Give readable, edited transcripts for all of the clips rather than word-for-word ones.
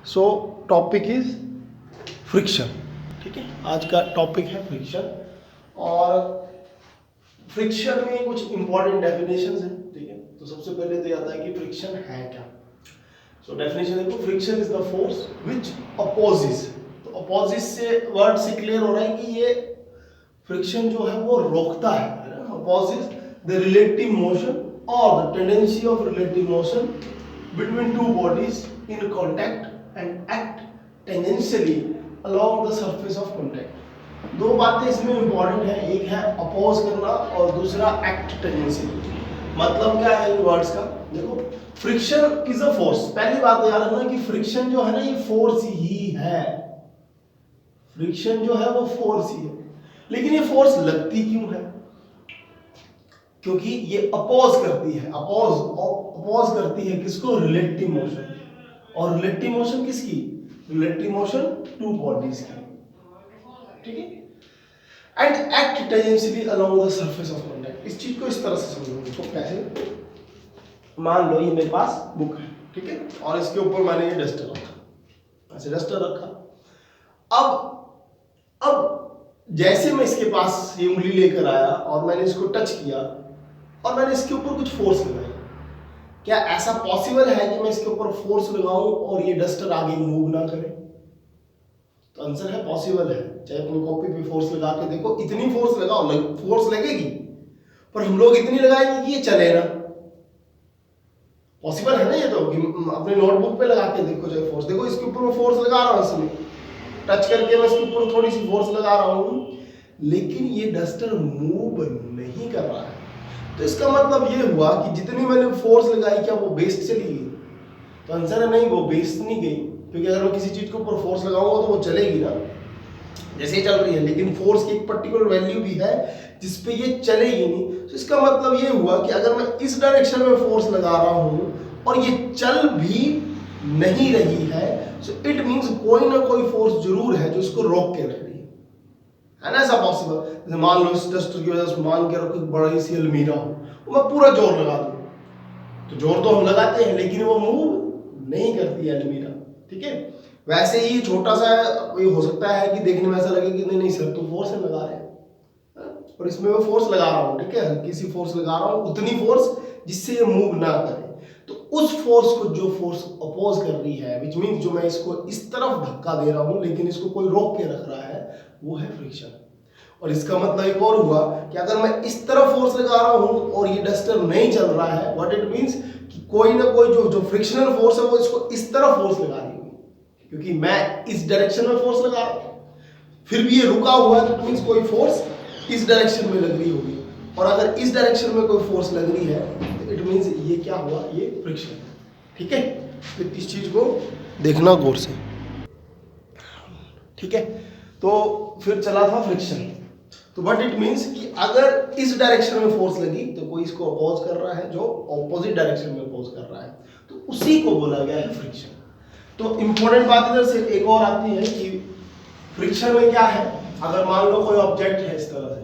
So topic is friction. ठीक है, आज का टॉपिक है फ्रिक्शन। और फ्रिक्शन में कुछ इंपॉर्टेंट डेफिनेशंस हैं। ठीक है, तो सबसे पहले तो ये आता है कि फ्रिक्शन है क्या। सो डेफिनेशन देखो, friction is the force which opposes. तो अपोजिस से वर्ड से क्लियर हो रहा है कि ये फ्रिक्शन जो है वो रोकता है ना। Opposes the relative motion or the tendency of relative motion between two bodies in contact and act tangentially along the surface of contact। दो बातें इसमें इंपॉर्टेंट है, एक है अपोज करना और दूसरा एक्ट टेंडेंशियली। मतलब क्या है इन वर्ड्स का, देखो फ्रिक्शन इज अ फोर्स। पहली बात याद रखना कि फ्रिक्शन जो है ना ये फोर्स ही है। फ्रिक्शन जो है वो फोर्स ही है, लेकिन ये फोर्स लगती क्यों है? क्योंकि ये अपोज करती है। अपोज करती है किसको? Relative motion. और रिलेटिव मोशन किसकी? रिलेटिव मोशन टू बॉडीज की। ठीक है, and act tangentially along the surface of contact. इस चीज को इस तरह से समझोगे तो कैसे, मान लो ये मेरे पास बुक है, ठीक है, और इसके ऊपर मैंने ये डस्टर रखा, ऐसे डस्टर रखा। अब जैसे मैं इसके पास ये उंगली लेकर आया और मैंने इसको टच किया और मैंने इसके ऊपर कुछ फोर्स लगाई, क्या ऐसा पॉसिबल है कि मैं इसके ऊपर फोर्स लगाऊं और ये डस्टर आगे मूव ना करे? तो आंसर है पॉसिबल है। चाहे अपनी कॉपी पे फोर्स लगा के देखो, इतनी फोर्स लगाओ फोर्स लगेगी, पर हम लोग इतनी लगाएंगे कि ये चले ना। पॉसिबल है ना ये तो, कि अपने नोटबुक पे लगा के देखो, चाहे फोर्स देखो, इसके ऊपर मैं फोर्स लगा रहा हूं, इसमें टच करके मैं इसके ऊपर थोड़ी सी फोर्स लगा रहा हूं, लेकिन ये डस्टर मूव नहीं कर रहा है। तो इसका मतलब ये हुआ कि जितनी मैंने फोर्स लगाई क्या वो वेस्ट चली गई? तो आंसर है नहीं, वो वेस्ट नहीं गई, क्योंकि अगर मैं किसी चीज के ऊपर फोर्स लगाऊंगा तो वो चलेगी ना, जैसे ही चल रही है। लेकिन फोर्स की एक पर्टिकुलर वैल्यू भी है जिसपे ये चलेगी नहीं। तो इसका मतलब ये हुआ कि अगर मैं इस डायरेक्शन में फोर्स लगा रहा हूं और ये चल भी नहीं रही है, सो इट मींस कोई ना कोई फोर्स जरूर है जो इसको रोक के रख रही है ना। ऐसा पॉसिबल, जैसे मान लो इस डस्टर की वजह से मान के रखो बड़ी सी अलमीरा हो, तो मैं पूरा जोर लगा दूं, तो जोर तो हम लगाते हैं लेकिन वो मूव नहीं करती है अलमीरा। ठीक है, वैसे ही छोटा सा ये हो सकता है कि देखने में ऐसा लगे कि नहीं नहीं सर तो फोर्स लगा रहे हैं, और इसमें मैं फोर्स लगा रहा हूँ, ठीक है, हल्की सी फोर्स लगा रहा हूँ, उतनी फोर्स जिससे ये मूव ना करे। तो उस फोर्स को जो फोर्स अपोज कर रही है, विच मीन्स जो मैं इसको इस तरफ धक्का दे रहा हूँ लेकिन इसको कोई रोक के रख रहा है, वो है फ्रिक्शन। और इसका मतलब एक और हुआ कि अगर मैं इस तरफ फोर्स लगा रहा हूं और ये डस्टर नहीं चल रहा है, व्हाट इट मींस कि कोई ना कोई जो फ्रिक्शनल फोर्स है वो इसको इस तरफ फोर्स लगा रही होगी, क्योंकि मैं इस डायरेक्शन में फोर्स लगा रहा हूं, फिर भी ये रुका हुआ है, तो इट मींस कोई फोर्स इस डायरेक्शन में लग रही होगी। और अगर इस डायरेक्शन में कोई फोर्स लग रही है तो इट मींस ये क्या हुआ? ये फ्रिक्शन। ठीक है, तो इस चीज को देखना गौर से। ठीक है, तो फिर चला था फ्रिक्शन। तो व्हाट इट मींस कि अगर इस डायरेक्शन में फोर्स लगी तो कोई इसको अपोज कर रहा है जो ऑपोजिट डायरेक्शन में अपोज कर रहा है, तो उसी को बोला गया है फ्रिक्शन। तो इंपॉर्टेंट बात इधर से एक और आती है कि फ्रिक्शन में क्या है, अगर मान लो कोई ऑब्जेक्ट है इस तरह से,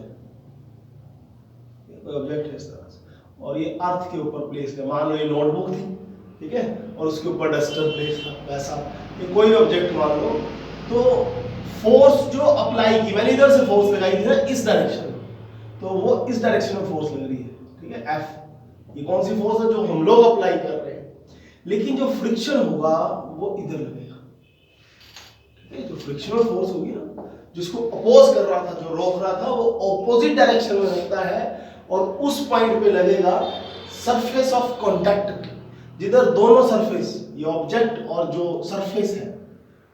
कोई ऑब्जेक्ट है इस तरह से और ये अर्थ के ऊपर प्लेस है, मान लो ये नोटबुक थी, ठीक है, और उसके ऊपर डस्टर प्लेस था, वैसा ये कोई ऑब्जेक्ट मान लो, तो फोर्स जो अप्लाई की मैंने इधर से फोर्स लगाई थी ना इस डायरेक्शन में, तो वो इस डायरेक्शन में फोर्स लग रही है, ठीक है, एफ। ये कौन सी फोर्स है? जो हम लोग अप्लाई कर रहे हैं। लेकिन जो फ्रिक्शन होगा वो इधर लगेगा, ठीक है, जो फ्रिक्शनल फोर्स होगी ना, जिसको अपोज कर रहा था, जो रोक रहा था, वो ऑपोजिट डायरेक्शन में लगता है और उस पॉइंट पे लगेगा सरफेस ऑफ कॉन्टैक्ट, जिधर दोनों सरफेस, ये ऑब्जेक्ट और जो सरफेस है,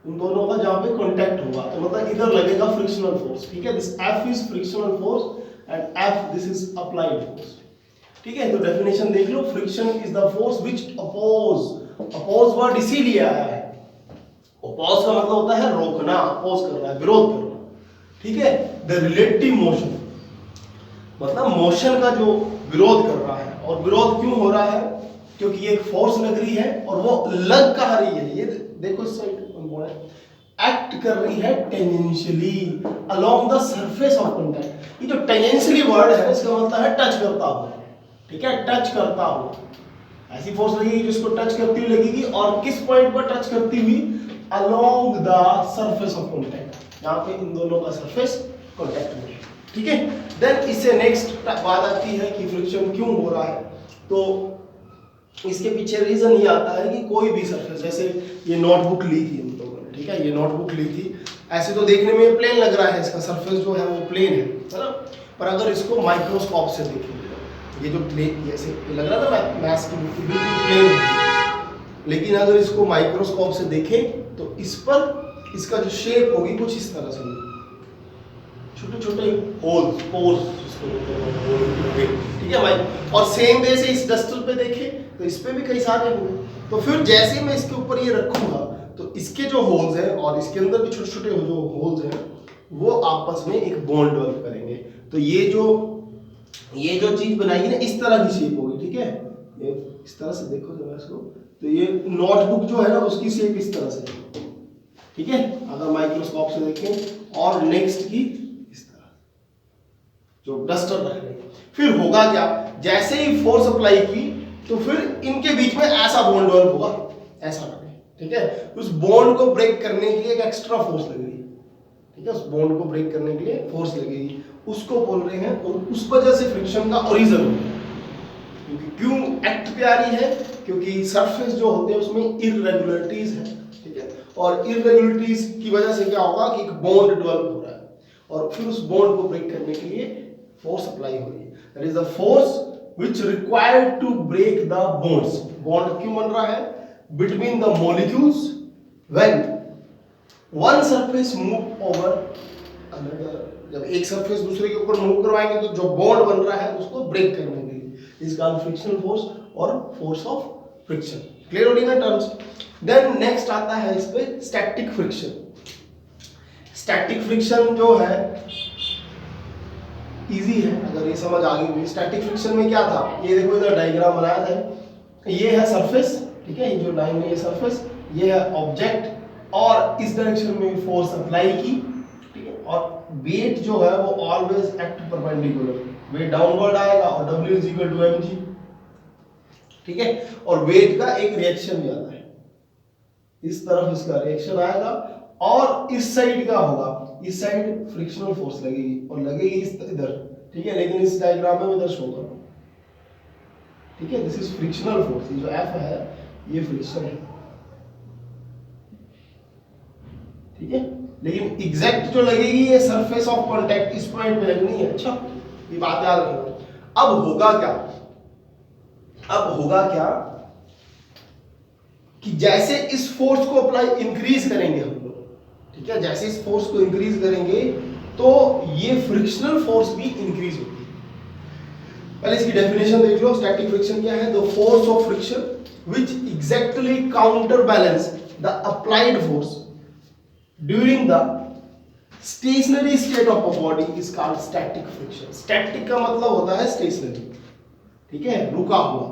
उन दोनों का जहां पे कांटेक्ट होगा, तो मतलब इधर लगेगा फ्रिक्शनल फोर्स। ठीक है, this F is frictional force and F this is applied force. ठीक है, तो डेफिनेशन देख लो, friction is the force which oppose word इसीलिए आया है। अपोज का मतलब होता है रोकना, अपोज करना, विरोध करना। ठीक है, द रिलेटिव मोशन मतलब मोशन का जो विरोध कर रहा है, और विरोध क्यों हो रहा है? क्योंकि एक फोर्स लग रही है और वो लग कहां रही है, ये देखो इस साइड एक्ट कर रही है tangentially along the surface of contact. ये जो टेंजेंशियली वर्ड है इसका मतलब है टच करता हुआ। ठीक है, टच करता हुआ, ऐसी फोर्स लगेगी जिसको टच करती हुई लगेगी, और किस पॉइंट पर टच करती हुई? Along the surface of contact, यहाँ पे इन दोनों का सरफेस कॉन्टैक्ट में, ठीक है। देन इससे नेक्स्ट बात आती है कि फ्रिक्शन क्यों हो रहा है, तो इसके पीछे रीजन ये आता है कि कोई भी सरफेस, जैसे ये नोटबुक ली थी हम लोगों ने, ठीक है, ये नोटबुक ली थी, ऐसे तो देखने में प्लेन लग रहा है, इसका सरफेस जो है वो प्लेन है ना, पर अगर इसको माइक्रोस्कोप से देखें, ये जो प्लेन ऐसे लग रहा था मैथ्स की बुक बिल्कुल प्लेन है, लेकिन अगर इसको माइक्रोस्कोप से देखें तो इस पर इसका जो शेप होगी कुछ इस तरह से, छोटे छोटे होल्स, पोर्स जिसको बोलते हैं, ठीक है भाई। और सेम वे से इस डस्टर पे देखें तो इस पे भी कई सारे होंगे, तो फिर जैसे मैं इसके ऊपर ये रखूंगा तो इसके जो होल्स हैं और इसके अंदर भी छोटे छोटे जो होल्स हैं वो आपस में एक बॉन्ड डेवलप करेंगे, तो ये जो चीज बनाएगी ना इस तरह की शेप होगी, ठीक है, ये इस तरह से देखो जरा इसको, तो ये नोटबुक जो है ना उसकी शेप इस तरह से, ठीक है, अगर माइक्रोस्कोप से देखें। और नेक्स्ट की इस तरह जो डस्टर रख रहे हैं, फिर होगा क्या, जैसे ही फोर्स अप्लाई की तो फिर इनके बीच में ऐसा बॉन्ड डेवलप होगा, ऐसा लगे, ठीक है, उस बॉन्ड को ब्रेक करने के लिए एक एक्स्ट्रा फोर्स लगेगी, ठीक है, उस बॉन्ड को ब्रेक करने के लिए फोर्स लगेगी, उसको बोल रहे हैं, और उस वजह से फ्रिक्शन का ओरिजिन होगा। क्योंकि क्यों एक्ट पे आ रही है, क्योंकि सरफेस जो होते हैं उसमें इररेगुलरिटीज है, ठीक है, और इररेगुलरिटीज की वजह से क्या होगा कि एक बॉन्ड डेवलप हो रहा है, और फिर उस बॉन्ड को ब्रेक करने के लिए फोर्स अप्लाई हो रही है, that is the force which required to break the bonds. Bond क्यों बन रहा है? Between the molecules when one surface move over another. जब एक सरफेस दूसरे के ऊपर मूव करवाएंगे तो जो बॉन्ड बन रहा है उसको ब्रेक करने के लिए इस कॉल्ड फ्रिक्शनल फोर्स और फोर्स ऑफ फ्रिक्शन। क्लियर हो गई ना टर्म्स? देन नेक्स्ट आता है इस पे स्टैटिक फ्रिक्शन। स्टैटिक फ्रिक्शन जो है इजी है अगर ये समझ आ गई। स्टैटिक फ्रिक्शन में क्या था, ये देखो इधर डायग्राम बनाया था, ये है सरफेस, ठीक है, ये जो लाइन है ये सरफेस, ये है ऑब्जेक्ट, और इस डायरेक्शन में फोर्स अप्लाई की, ठीक है, और वेट जो है वो always act perpendicular, weight downward आएगा और W is equal to mg, ठीक है, और वेट का एक रिएक्शन भी आता है, इस तरफ इसका रिएक्शन आएगा और इस साइड का होगा, इस साइड फ्रिक्शनल फोर्स लगेगी और लगेगी इस इधर, ठीक है, लेकिन इस डायग्राम में इधर शो करो, ठीक है, दिस इज फ्रिक्शनल फोर्स, ये जो F है ये फ्रिक्शन है, ठीक है, लेकिन एग्जैक्ट जो लगेगी ये सरफेस ऑफ कांटेक्ट इस पॉइंट पे लगनी है। अच्छा, ये बात याद रखना। अब होगा क्या कि जैसे इस फोर्स को अप्लाई इंक्रीज करेंगे हम लोग, ठीक है, जैसे इस फोर्स को इंक्रीज करेंगे तो ये फ्रिक्शनल फोर्स भी इंक्रीज होगी। पहले इसकी डेफिनेशन देख लो, स्टैटिक फ्रिक्शन क्या है? The force of friction which exactly counter balance the applied force during the stationery state of a body is called static friction. Static का मतलब होता है स्टेशनरी, ठीक है, रुका हुआ।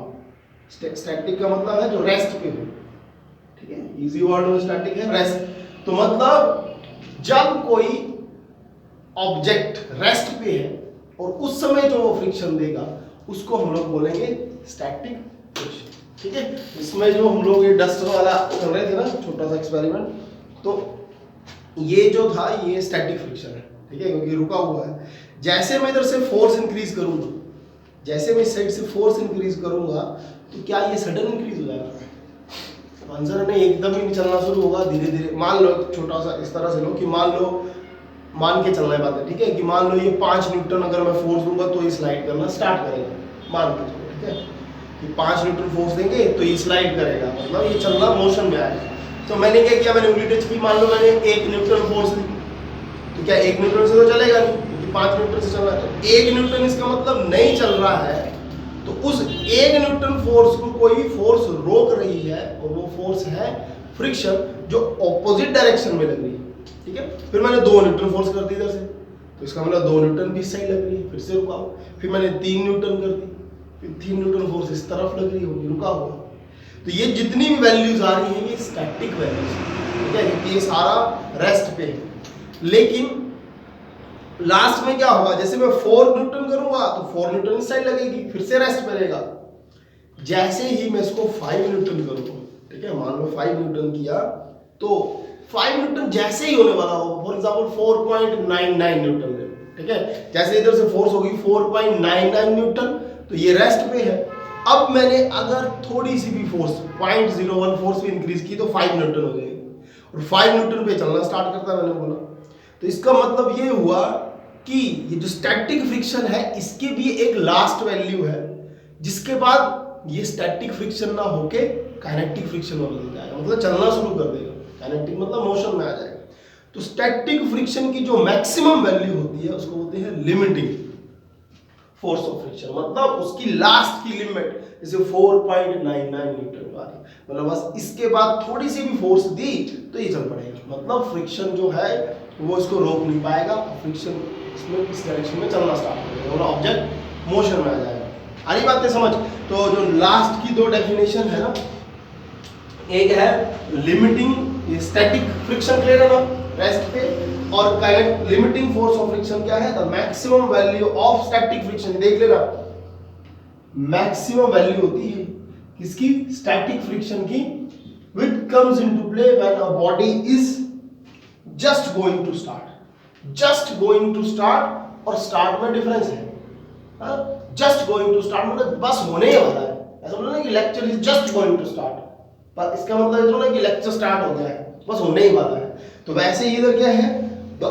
स्टैटिक का मतलब है जो रेस्ट पे हो, ठीक है, इजी वर्ड में स्टैटिक है रेस्ट। तो मतलब जब कोई ऑब्जेक्ट रेस्ट पे है और उस समय जो वो फ्रिक्शन देगा उसको हम लोग बोलेंगे स्टैटिक फ्रिक्शन, ठीक है। इसमें जो हम लोग ये डस्टर वाला कर रहे थे ना, छोटा सा एक्सपेरिमेंट, तो ये जो था ये स्टैटिक फ्रिक्शन है, ठीक है, क्योंकि रुका हुआ है। जैसे मैं इधर से फोर्स इंक्रीज करूंगा, जैसे मैं इस साइड से फोर्स इंक्रीज करूंगा तो क्या ये सडन इंक्रीज हो जाएगा? आंसर नहीं, एकदम ही चलना शुरू होगा धीरे धीरे। मान लो छोटा सा इस तरह से लो कि मान के चलना है बात है, ठीक है, कि मान लो ये 5 न्यूटन अगर मैं फोर्स दूंगा तो ये स्लाइड करना स्टार्ट करेगा, मान के चलो, ठीक है, कि 5 न्यूटन फोर्स देंगे तो ये स्लाइड करेगा, मतलब ये चलना मोशन में आएगा। तो मैंने क्या किया, मैंने उंगली टच की, मान लो मैंने 1 न्यूटन फोर्स दी, तो क्या 1 न्यूटन से तो चलेगा नहीं, क्योंकि 5 न्यूटन से चल रहा है। तो 1 न्यूटन इसका मतलब नहीं चल रहा है, तो उस 1 न्यूटन फोर्स को कोई फोर्स रोक रही है और वो फोर्स है फ्रिक्शन, जो ऑपोजिट डायरेक्शन में लग रही है, ठीक है। फिर मैंने 2 न्यूटन फोर्स कर दी इधर से, तो इसका मतलब 2 न्यूटन भी सही लग रही है, फिर से रुका। फिर मैंने 3 न्यूटन कर दी, फिर 3 न्यूटन फोर्स इस तरफ लग रही होगी, रुका हुआ। तो ये जितनी भी वैल्यूज आ रही हैं ये स्टैटिक वैल्यूज, ठीक है, क्योंकि ये सारा रेस्ट पे है। लेकिन लास्ट में क्या होगा, जैसे मैं 4 न्यूटन करूंगा तो 4 न्यूटन इस साइड लगेगी, फिर से रेस्ट पे रहेगा। जैसे ही मैं इसको 5 न्यूटन करूंगा, ठीक है, मान लो 5 न्यूटन किया, तो 5 न्यूटन जैसे ही होने वाला होगा, फॉर एग्जांपल 4.99 न्यूटन है, ठीक है, जैसे इधर से फोर्स होगी 4.99 न्यूटन, तो ये रेस्ट पे है। अब मैंने अगर थोड़ी सी भी फोर्स 0.01 फोर्स भी इंक्रीज की तो 5 न्यूटन हो जाएगी, और 5 न्यूटन पे चलना स्टार्ट करता है, मैंने बोला। तो इसका मतलब ये हुआ कि ये जो स्टैटिक फ्रिक्शन है इसके भी एक लास्ट वैल्यू है, जिसके बाद ये स्टैटिक फ्रिक्शन ना होके काइनेटिक फ्रिक्शन में बदल जाएगा, मतलब चलना शुरू कर देगा। काइनेटिक मतलब मोशन में आ जाएगा। तो स्टैटिक फ्रिक्शन की जो मैक्सिमम वैल्यू होती है उसको बोलते हैं लिमिटिंग फोर्स ऑफ फ्रिक्शन, मतलब उसकी लास्ट की लिमिट, जैसे 4.99 न्यूटन वाली, मतलब बस इसके बाद थोड़ी सी भी फोर्स दी तो ये चल पड़ेगा, मतलब फ्रिक्शन जो है वो इसको रोक नहीं पाएगा, फ्रिक्शन इसमें इस डायरेक्शन में चलना स्टार्ट करेगा और ऑब्जेक्ट मोशन में आ जाएगा। आ रही बात है समझ? तो जो लास्ट की दो डेफिनेशन है ना, एक है लिमिटिंग स्टैटिक फ्रिक्शन क्लियर है ना रेस्ट पे, और लिमिटिंग फोर्स ऑफ फ्रिक्शन क्या है, the maximum value of static friction. देख लेना, मैक्सिमम वैल्यू होती है किसकी, स्टैटिक फ्रिक्शन की, which comes into play when a body is just going to start, just going to start, और start में डिफरेंस है, just going to start मतलब बस होने ही वाला है, ऐसा बोलना कि lecture is just going to start, पर इसका मतलब ये थोड़ा कि लेक्चर स्टार्ट हो गया है, बस होने ही वाला है। तो वैसे ही इधर क्या है, the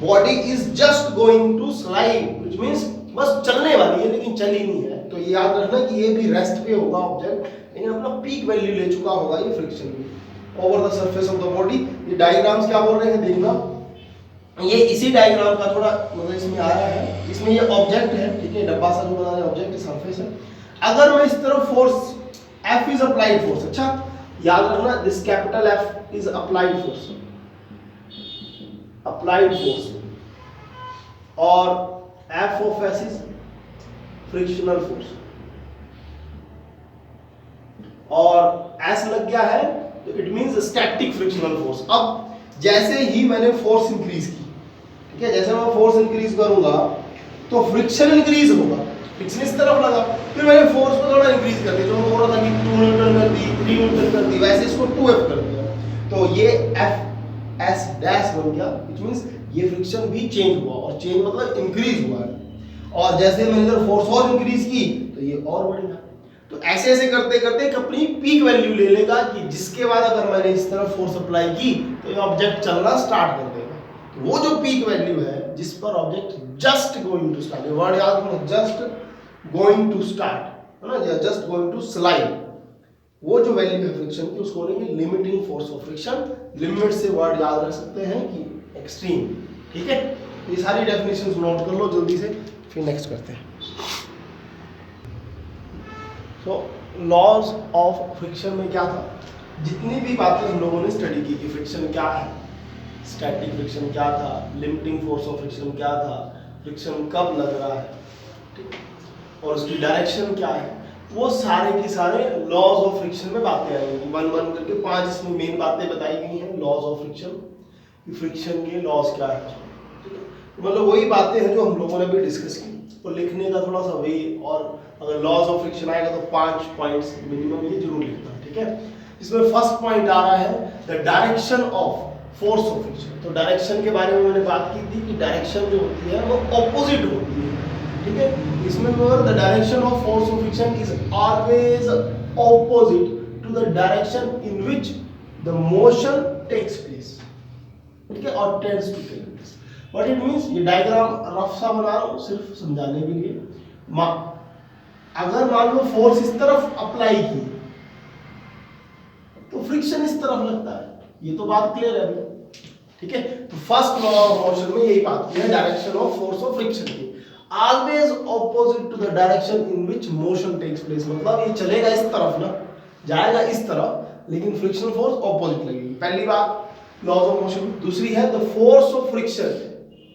body is just going to slide, which means बस चलने वाली है लेकिन चली नहीं है। तो ये याद रखना कि ये भी रेस्ट पे होगा ऑब्जेक्ट, लेकिन अपना पीक वैल्यू ले चुका होगा ये फ्रिक्शन में over the surface of the body. ये डायग्राम्स क्या बोल रहे हैं देखना, ये इसी डायग्राम का थोड़ा मतलब इसमें आया है, इसमें ये ऑब्जेक्ट है, ठीक है, डब्बा सा जो बना है ऑब्जेक्ट सरफेस है। अगर मैं इस तरफ force F is applied force, अच्छा याद रखना this capital F is applied force, applied force, और F of S is frictional force, और S लग गया है तो it means static frictional force. अब जैसे ही मैंने फोर्स इंक्रीज की, ठीक है, जैसे मैं फोर्स इंक्रीज करूंगा तो फ्रिक्शन इंक्रीज होगा, फ्रिक्शन इस तरफ लगा, फिर मैंने फोर्स को थोड़ा इंक्रीज कर दिया, जो मैं बोल रहा था कि 2 न्यूटन कर दी, 3 न्यूटन कर दी, वैसे इसको 2F कर दिया, तो ये F S डैश बन गया, व्हिच मींस ये फ्रिक्शन भी चेंज हुआ, और चेंज मतलब इंक्रीज हुआ है। और जैसे मैंने इधर फोर्स और इंक्रीज की तो ये और बढ़ेगा। तो ऐसे ऐसे करते करते एक अपनी पीक वैल्यू ले लेगा कि जिसके बाद अगर मैंने इस तरफ फोर्स अप्लाई की तो ये ऑब्जेक्ट चलना स्टार्ट कर देगा। तो वो जो पीक वैल्यू है जिस पर object just going to start, word याद रखना, जस्ट गोइंग टू स्टार्ट है ना, या जस्ट गोइंग टू स्लाइड, वो जो वैल्यू है फ्रिक्शन की उसको बोलेंगे limiting force of friction. Limit से वर्ड याद रख सकते हैं कि एक्सट्रीम, ठीक है। ये सारी डेफिनेशंस नोट कर लो जल्दी से, फिर नेक्स्ट करते हैं। सो लॉज ऑफ फ्रिक्शन में क्या था, जितनी भी बातें हम लोगों ने स्टडी की कि फ्रिक्शन क्या है, स्टैटिक फ्रिक्शन क्या था, लिमिटिंग फोर्स ऑफ फ्रिक्शन क्या था, फ्रिक्शन कब लग रहा है, ठीक, और उसकी डायरेक्शन क्या है, वो सारे के सारे लॉज ऑफ फ्रिक्शन में बातें आएंगी। वन वन करके 5 इसमें मेन बातें बताई गई हैं लॉज ऑफ फ्रिक्शन, कि फ्रिक्शन के लॉज क्या है, ठीक है। मतलब वही बातें हैं जो हम लोगों ने भी डिस्कस की, और लिखने का थोड़ा सा वे, और अगर लॉज ऑफ फ्रिक्शन आएगा तो 5 पॉइंट्स मिनिमम ये जरूर लिखना, ठीक है। इसमें फर्स्ट पॉइंट आ रहा है the direction of force of friction. तो डायरेक्शन के बारे में मैंने बात की थी कि डायरेक्शन जो होती है वो ऑपोजिट होती है, ठीक है। इसमें the direction of force of friction is always opposite to the direction in which the motion takes place, ठीक है, और tends to take place. What it means, ये डायग्राम रफ सा बना रहा हूं सिर्फ समझाने के लिए। अगर मान लो फोर्स इस तरफ अप्लाई की तो फ्रिक्शन इस तरफ लगता है, ये तो बात क्लियर है अभी, ठीक है। तो फर्स्ट लॉ ऑफ मोशन में यही बात की है direction of force of friction की, always opposite to the direction in which motion takes place, मतलब ये चलेगा इस तरफ ना, जाएगा इस तरफ, लेकिन फ्रिक्शनल फोर्स ऑपोजिट लगेगी। पहली बात लॉज ऑफ मोशन। दूसरी है the force of friction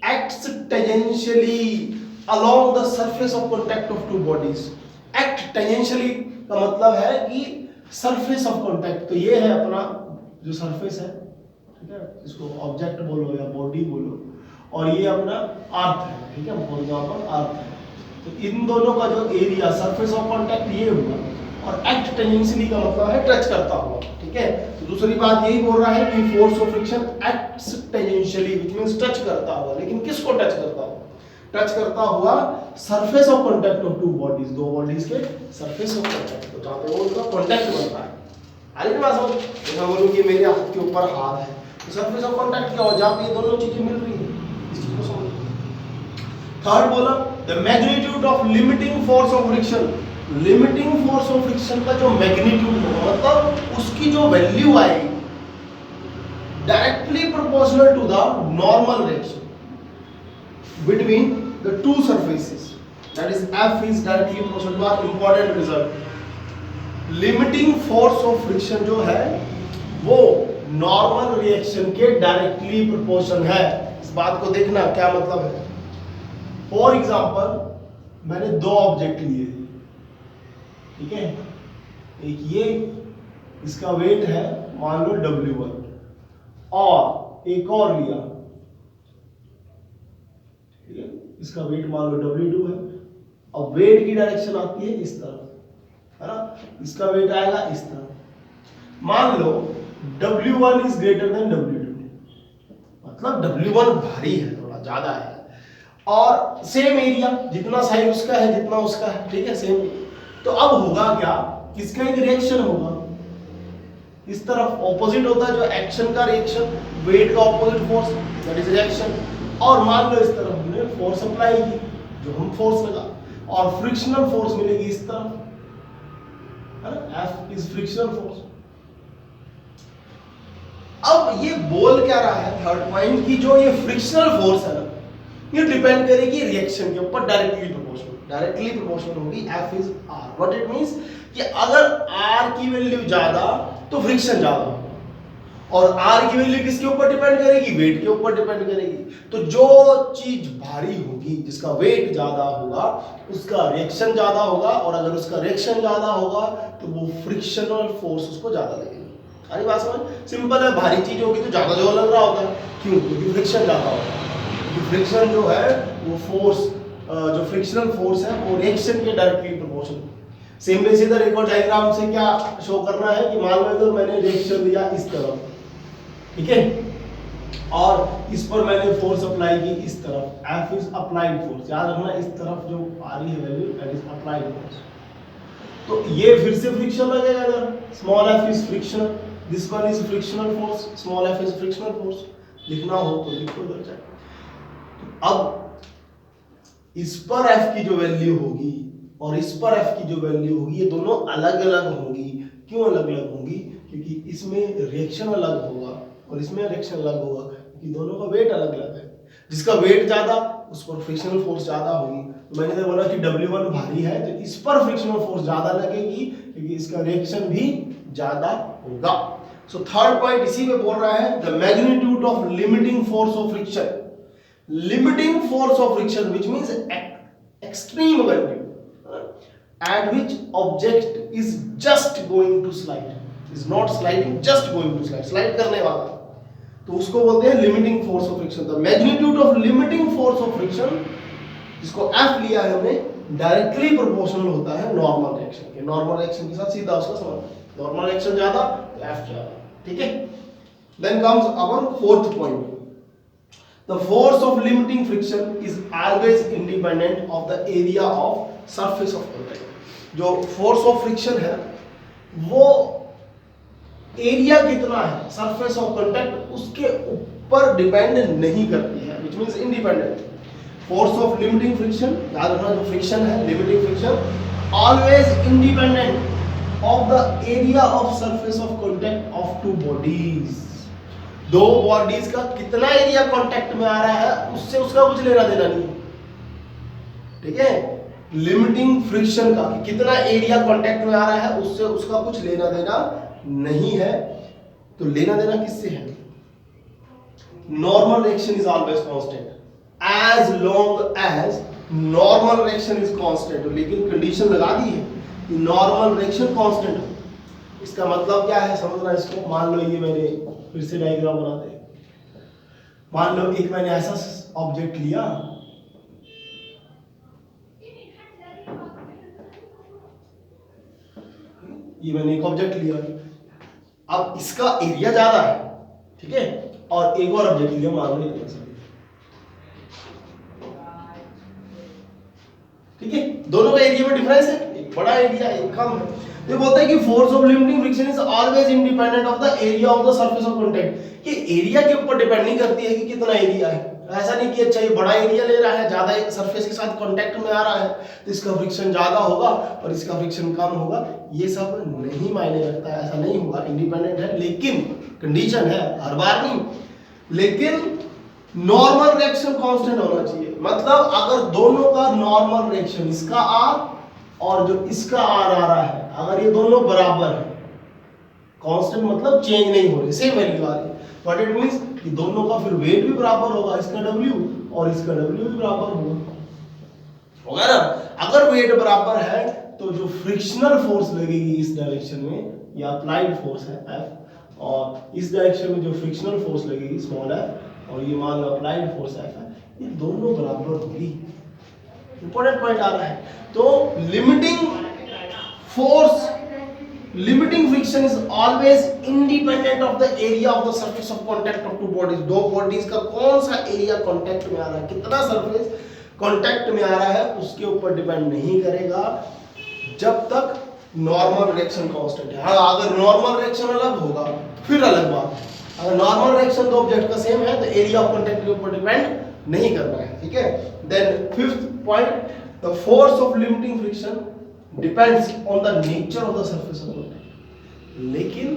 acts tangentially along the surface of contact of two bodies। act tangentially का मतलब है कि surface of contact, तो ये है अपना जो surface है, ठीक है, इसको ऑब्जेक्ट बोलो या बॉडी बोलो, और ये अपना अर्थ है, ठीक है, फॉर एग्जांपल अर्थ है। तो इन दोनों का जो एरिया सरफेस ऑफ कांटेक्ट ये हुआ, और एक्ट टेंजेंशियली का मतलब है टच करता हुआ, ठीक है। तो दूसरी बात यही बोल रहा है कि force of friction acts tangentially which means touch करता हुआ, लेकिन किसको टच करता हुआ? टच करता हुआ surface of contact of two bodies, दो बॉडीज के सरफेस ऑफ कांटेक्ट, तो जहां पे वो उनका कांटेक्ट बनता है। आगे बात समझ, जैसे मैं बोलूं कि मेरे हाथ के ऊपर हाथ है, तो सरफेस ऑफ कांटेक्ट क्या हो, जहां पे ये दोनों चीजें मिल रही है, इस चीज को समझ। थर्ड बोला the magnitude of limiting force of friction, limiting force of friction का जो मैग्नीट्यूड होगा, मतलब उसकी जो वैल्यू आएगी, directly proportional to the normal reaction between the two surfaces, that is F is directly proportional to our important result। limiting force of friction जो है वो नॉर्मल रिएक्शन के डायरेक्टली प्रोपोर्शन है। इस बात को देखना क्या मतलब है। फॉर एग्जांपल मैंने दो ऑब्जेक्ट लिए, ठीक है, एक ये, इसका वेट है मान लो W1, और एक और लिया, इसका वेट मान लो W2 है। अब वेट की डायरेक्शन आती है इस तरफ, है ना, इसका वेट आएगा इस तरफ। मान लो W1 is greater than W2, मतलब W1 भारी है, थोड़ा ज्यादा है, और सेम एरिया, जितना साइज उसका है जितना उसका है, ठीक है, सेम। तो अब होगा क्या, इसका एक रिएक्शन होगा, इस तरफ ऑपोजिट होता है जो एक्शन का रिएक्शन, वेट का opposite force, that is reaction. और मान लो इस तरफ हमने फोर्स अप्लाई की, जो हम फोर्स लगा, और फ्रिक्शनल फोर्स मिलेगी इस तरफ, है ना, F इज फ्रिक्शनल फोर्स। अब ये बोल क्या रहा है थर्ड पॉइंट की, जो ये फ्रिक्शनल फोर्स है ना, ये डिपेंड करेगी रिएक्शन के ऊपर, डायरेक्टली प्रोपोर्शनल होगी, F is R। What it means कि अगर R की वैल्यू ज्यादा तो फ्रिक्शन ज्यादा होगा, और R की वैल्यू किसके ऊपर डिपेंड करेगी, वेट के ऊपर डिपेंड करेगी। तो जो चीज भारी होगी, जिसका वेट ज्यादा होगा, उसका रिएक्शन ज्यादा होगा, और अगर उसका रिएक्शन ज्यादा होगा तो वो फ्रिक्शनल फोर्स उसको ज्यादा लगेगी। अरे बात समझ, सिंपल है, भारी चीज होगी तो ज्यादा जोर लग रहा होता है, क्यों, क्योंकि फ्रिक्शन ज्यादा होता है। फ्रिक्शन जो है वो फोर्स, जो फ्रिक्शनल फोर्स है वो रिएक्शन के डायरेक्टली प्रोपोर्शनल। सेम वैसे इधर एक और डायग्राम से क्या शो करना है कि मान लो इधर मैंने रिएक्शन दिया इस तरफ, ठीक है, और इस पर मैंने फोर्स अप्लाई की इस तरफ, F इज अप्लाइड फोर्स, याद रखना इस तरफ जो आ रही है value that is applied force. तो ये फिर से फ्रिक्शन लगेगा इधर, small f is friction, this one is frictional force, small f is frictional force. लिखना हो तो लिखो इधर जाए। अब इस पर F की जो वैल्यू होगी और इस पर F की जो वैल्यू होगी, ये दोनों अलग अलग होंगी। क्यों अलग अलग होंगी, क्योंकि इसमें रिएक्शन अलग होगा और इसमें रिएक्शन अलग होगा, क्योंकि दोनों का वेट अलग अलग है। जिसका वेट ज्यादा उस पर फ्रिक्शनल फोर्स ज्यादा होगी। तो मैंने तो बोला कि W1 भारी है तो इस पर फ्रिक्शनल फोर्स ज्यादा लगेगी, क्योंकि इसका रिएक्शन भी ज्यादा होगा। सो थर्ड पॉइंट इसी में बोल रहा है the magnitude of limiting force of friction, limiting force of friction, which means extreme value at which object is just going to slide, is not sliding, just going to slide, slide करने वाला, तो उसको बोलते हैं limiting force of friction। the magnitude of limiting force of friction, जिसको F लिया है हमने, डायरेक्टली प्रोपोर्शनल होता है नॉर्मल रिएक्शन के। नॉर्मल रिएक्शन के साथ सीधा उसका संबंध, नॉर्मल रिएक्शन ज्यादा तो F ज्यादा, ठीक है। Then comes our fourth point, the force of limiting friction is always independent of the area of surface of contact। जो force of friction है वो एरिया कितना है surface of contact उसके ऊपर डिपेंड नहीं करती है, which means independent। force of limiting friction, याद रखना, जो friction है limiting friction always independent of the area of surface of contact of two bodies। दो बॉडीज का कितना एरिया कांटेक्ट में आ रहा है उससे उसका कुछ लेना देना नहीं, ठीक है। लिमिटिंग फ्रिक्शन का कितना एरिया कांटेक्ट में आ रहा है उससे उसका कुछ लेना देना नहीं है। तो लेना देना किससे है, normal reaction is always constant, as long as normal reaction is constant. लेकिन कंडीशन लगा दी है कि नॉर्मल रिएक्शन कांस्टेंट हो। इसका मतलब क्या है समझना इसको। मान लो ये मैंने फिर से डायग्राम बनाते हैं, मान लो एक मैंने ऐसा ऑब्जेक्ट लिया, ये मैंने एक ऑब्जेक्ट लिया, अब इसका एरिया ज्यादा है, ठीक है, और एक और ऑब्जेक्ट लिया, मान लो इतना सा, ठीक है, दोनों का एरिया में डिफरेंस है, एक बड़ा एरिया एक कम है। ये बोलता है कि force of limiting friction is always independent of the area of the surface of contact. ये एरिया के ऊपर डिपेंड नहीं करती है कि कितना एरिया है, ऐसा नहीं कि अच्छा ये बड़ा एरिया ले रहा है, ज्यादा सरफेस के साथ कांटेक्ट में आ रहा है तो इसका फ्रिक्शन ज्यादा होगा और इसका फ्रिक्शन कम होगा, ये सब नहीं मायने रखता है, ऐसा नहीं होगा, इंडिपेंडेंट है, लेकिन कंडीशन है, हर बार नहीं, लेकिन नॉर्मल रिएक्शन कांस्टेंट होना चाहिए। मतलब अगर दोनों का नॉर्मल रिएक्शन, इसका आर और जो इसका आर आ रहा है, अगर ये दोनों बराबर है, कांस्टेंट मतलब चेंज नहीं हो रही, सेम वैल्यू आ रही है, व्हाट इट मींस कि दोनों का फिर वेट भी बराबर होगा, इसका W और इसका W भी बराबर होगा ना। अगर वेट बराबर है तो जो फ्रिक्शनल फोर्स लगेगी इस डायरेक्शन में, ये अप्लाइड फोर्स है F, और इस डायरेक्शन में जो फ्रिक्शनल फोर्स लगेगी स्मॉल f, और ये मान लो अप्लाइड फोर्स F है, ये दोनों बराबर होगी। इंपॉर्टेंट पॉइंट आ रहा है। तो limiting friction is always independent of the area of the surface of contact of two bodies। दो बॉडीज का कौन सा एरिया कांटेक्ट में आ रहा है, कितना सरफेस कांटेक्ट में आ रहा है, उसके ऊपर डिपेंड नहीं करेगा जब तक नॉर्मल रिएक्शन कांस्टेंट है। हाँ, अगर नॉर्मल रिएक्शन अलग होगा फिर अलग बात है। अगर नॉर्मल रिएक्शन दो ऑब्जेक्ट का सेम है तो एरिया ऑफ कांटेक्ट के ऊपर डिपेंड नहीं करना है, ठीक है। Then fifth point, the force of limiting friction depends on the nature of the surface of contact. लेकिन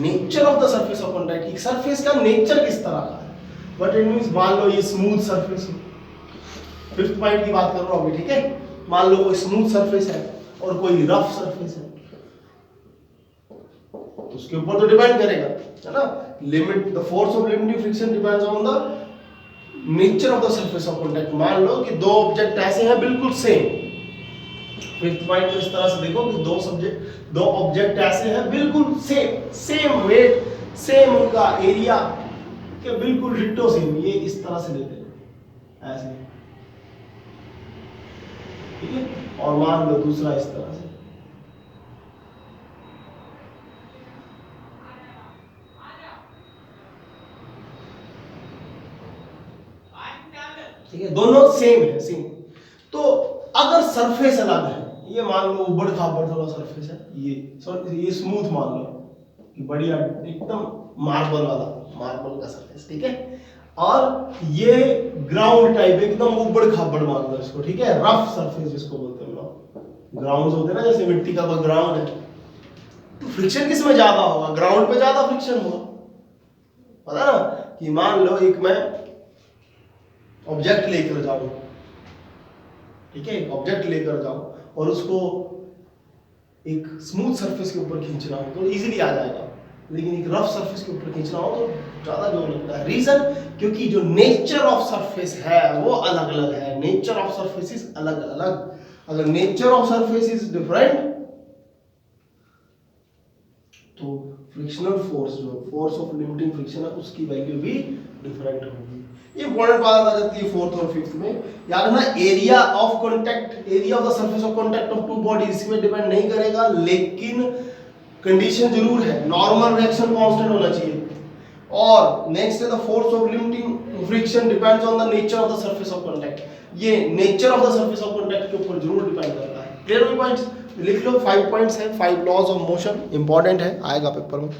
nature of the surface of contact, surface का नेचर किस तरह का है, बट इट मींस मान लो ये स्मूथ सरफेस है, फिफ्थ पॉइंट की बात कर रहा हूं अभी, ठीक है। मान लो कोई स्मूथ सरफेस है और कोई रफ सरफेस है, उसके ऊपर तो डिपेंड करेगा, है ना। Limit the force of limiting friction depends on the nature of the surface of contact. मान लो कि दो ऑब्जेक्ट ऐसे हैं बिल्कुल सेम, फिफ्थ पॉइंट को इस तरह से देखो कि दो ऑब्जेक्ट ऐसे हैं बिल्कुल सेम वेट, सेम उनका एरिया के बिल्कुल डिट्टो सेम, ये इस तरह से लेते हैं ऐसे, ठीक है। और मान लो दूसरा इस तरह से, ठीक है, दोनों सेम है, सेम। तो अगर सरफेस अलग है, ये मान लो उबड़ खाबड़ थोड़ा सरफेस है, ये स्मूथ मान लो कि बढ़िया एकदम मार्बल का सरफेस, ठीक है, और ये ग्राउंड टाइप एकदम उबड़ खाबड़ मान लो इसको, ठीक है, रफ सरफेस जिसको बोलते हैं लोग, ग्राउंड्स होते हैं ना, जैसे मिट्टी का कोई ग्राउंड है, तो फ्रिक्शन किसमें ज्यादा होगा, ग्राउंड पे ज्यादा फ्रिक्शन होगा, पता ना। कि मान लो एक मैं ऑब्जेक्ट लेकर जाऊं, ठीक है, ऑब्जेक्ट लेकर जाऊं और उसको एक स्मूथ सरफेस के ऊपर खींचना हो तो इजीली आ जाएगा, लेकिन एक रफ सरफेस के ऊपर खींचना हो तो ज्यादा जोर लगता है। रीजन, क्योंकि जो नेचर ऑफ सरफेस है वो अलग अलग है, नेचर ऑफ सरफेसेस अलग अलग। अगर nature of surface is different तो फ्रिक्शनल फोर्स, जो फोर्स ऑफ लिमिटिंग फ्रिक्शन है, उसकी वैल्यू भी डिफरेंट होगी। ये इंपॉर्टेंट बात आ जाती है फोर्थ और फिफ्थ में। याद रखना, area of contact, area of the surface of contact of two bodies इसमें डिपेंड नहीं करेगा, लेकिन कंडीशन जरूर है, नॉर्मल रिएक्शन कांस्टेंट होना चाहिए। और नेक्स्ट है the force of limiting friction depends on the nature of the surface of contact. ये nature of the surface of contact के ऊपर जरूर डिपेंड करता है। क्लियर हुई पॉइंट्स? लिख लो, 5 पॉइंट्स है, 5 लॉज ऑफ मोशन, इंपॉर्टेंट है, आएगा पेपर में।